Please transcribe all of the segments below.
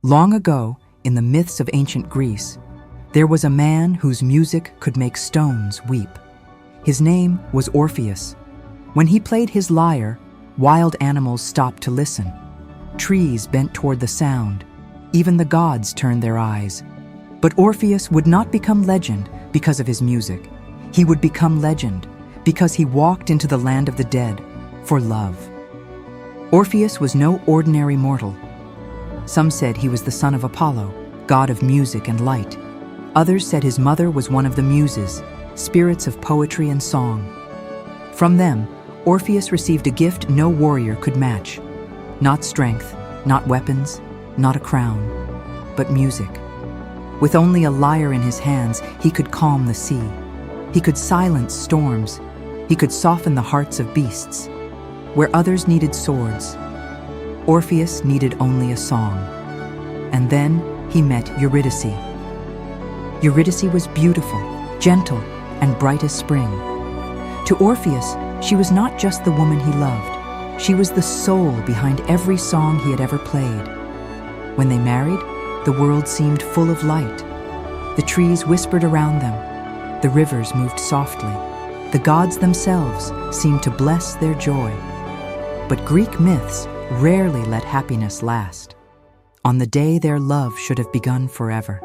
Long ago, in the myths of ancient Greece, there was a man whose music could make stones weep. His name was Orpheus. When he played his lyre, wild animals stopped to listen. Trees bent toward the sound. Even the gods turned their eyes. But Orpheus would not become legend because of his music. He would become legend because he walked into the land of the dead for love. Orpheus was no ordinary mortal. Some said he was the son of Apollo, god of music and light. Others said his mother was one of the Muses, spirits of poetry and song. From them, Orpheus received a gift no warrior could match. Not strength, not weapons, not a crown, but music. With only a lyre in his hands, he could calm the sea. He could silence storms. He could soften the hearts of beasts. Where others needed swords, Orpheus needed only a song. And then he met Eurydice. Eurydice was beautiful, gentle, and bright as spring. To Orpheus, she was not just the woman he loved. She was the soul behind every song he had ever played. When they married, the world seemed full of light. The trees whispered around them. The rivers moved softly. The gods themselves seemed to bless their joy. But Greek myths rarely let happiness last. On the day their love should have begun forever,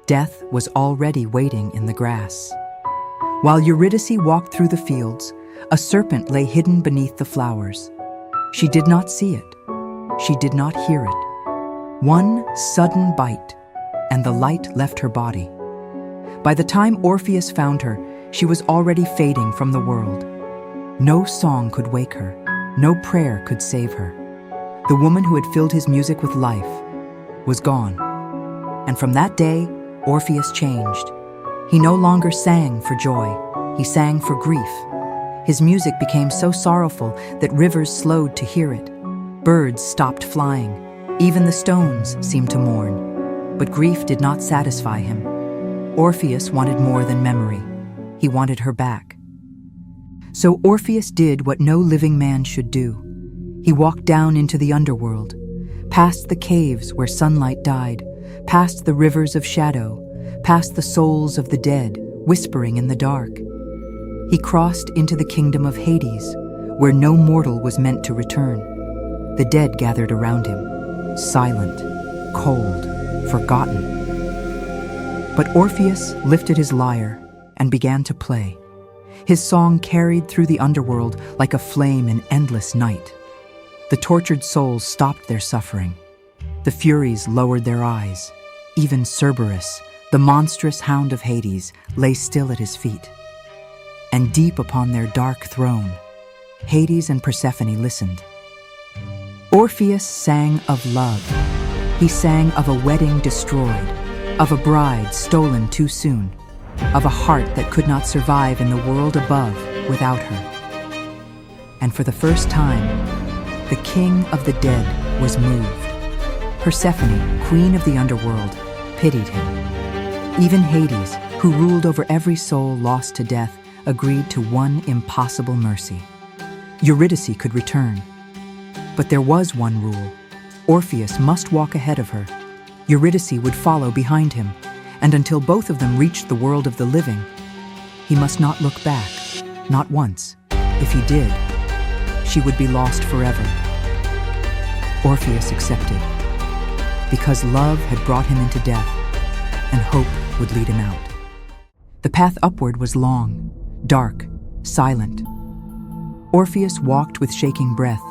death was already waiting in the grass. While Eurydice walked through the fields, a serpent lay hidden beneath the flowers. She did not see it. She did not hear it. One sudden bite, and the light left her body. By the time Orpheus found her, she was already fading from the world. No song could wake her. No prayer could save her. The woman who had filled his music with life was gone. And from that day, Orpheus changed. He no longer sang for joy. He sang for grief. His music became so sorrowful that rivers slowed to hear it. Birds stopped flying. Even the stones seemed to mourn. But grief did not satisfy him. Orpheus wanted more than memory. He wanted her back. So Orpheus did what no living man should do. He walked down into the underworld, past the caves where sunlight died, past the rivers of shadow, past the souls of the dead, whispering in the dark. He crossed into the kingdom of Hades, where no mortal was meant to return. The dead gathered around him, silent, cold, forgotten. But Orpheus lifted his lyre and began to play. His song carried through the underworld like a flame in endless night. The tortured souls stopped their suffering. The Furies lowered their eyes. Even Cerberus, the monstrous hound of Hades, lay still at his feet. And deep upon their dark throne, Hades and Persephone listened. Orpheus sang of love. He sang of a wedding destroyed, of a bride stolen too soon, of a heart that could not survive in the world above without her. And for the first time, the king of the dead was moved. Persephone, queen of the underworld, pitied him. Even Hades, who ruled over every soul lost to death, agreed to one impossible mercy. Eurydice could return. But there was one rule. Orpheus must walk ahead of her. Eurydice would follow behind him. And until both of them reached the world of the living, he must not look back, not once. If he did, she would be lost forever. Orpheus accepted, because love had brought him into death, and hope would lead him out. The path upward was long, dark, silent. Orpheus walked with shaking breath.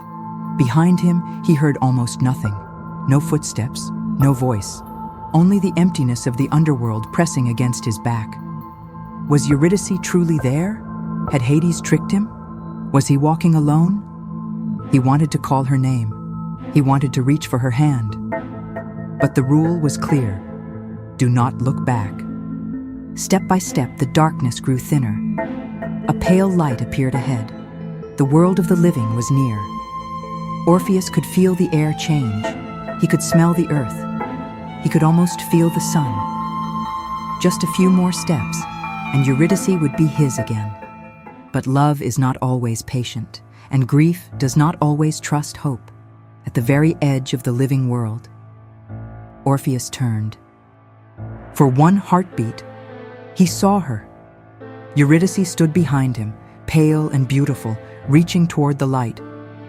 Behind him, he heard almost nothing. No footsteps, no voice. Only the emptiness of the underworld pressing against his back. Was Eurydice truly there? Had Hades tricked him? Was he walking alone? He wanted to call her name. He wanted to reach for her hand. But the rule was clear. Do not look back. Step by step, the darkness grew thinner. A pale light appeared ahead. The world of the living was near. Orpheus could feel the air change. He could smell the earth. He could almost feel the sun. Just a few more steps, and Eurydice would be his again. But love is not always patient, and grief does not always trust hope. At the very edge of the living world, Orpheus turned. For one heartbeat, he saw her. Eurydice stood behind him, pale and beautiful, reaching toward the light,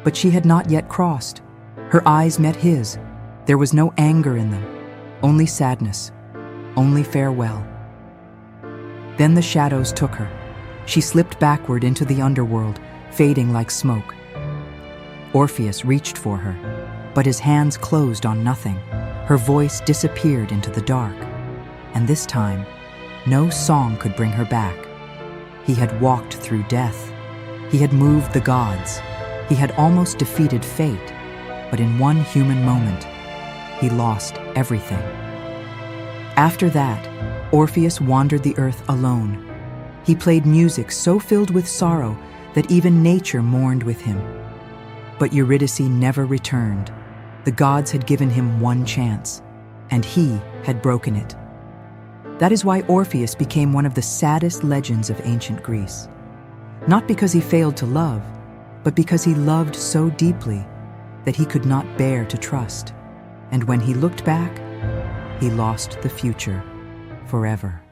but she had not yet crossed. Her eyes met his. There was no anger in them, only sadness, only farewell. Then the shadows took her. She slipped backward into the underworld, fading like smoke. Orpheus reached for her, but his hands closed on nothing. Her voice disappeared into the dark, and this time, no song could bring her back. He had walked through death. He had moved the gods. He had almost defeated fate, but in one human moment, he lost everything. After that, Orpheus wandered the earth alone. He played music so filled with sorrow that even nature mourned with him. But Eurydice never returned. The gods had given him one chance, and he had broken it. That is why Orpheus became one of the saddest legends of ancient Greece. Not because he failed to love, but because he loved so deeply that he could not bear to trust. And when he looked back, he lost the future forever.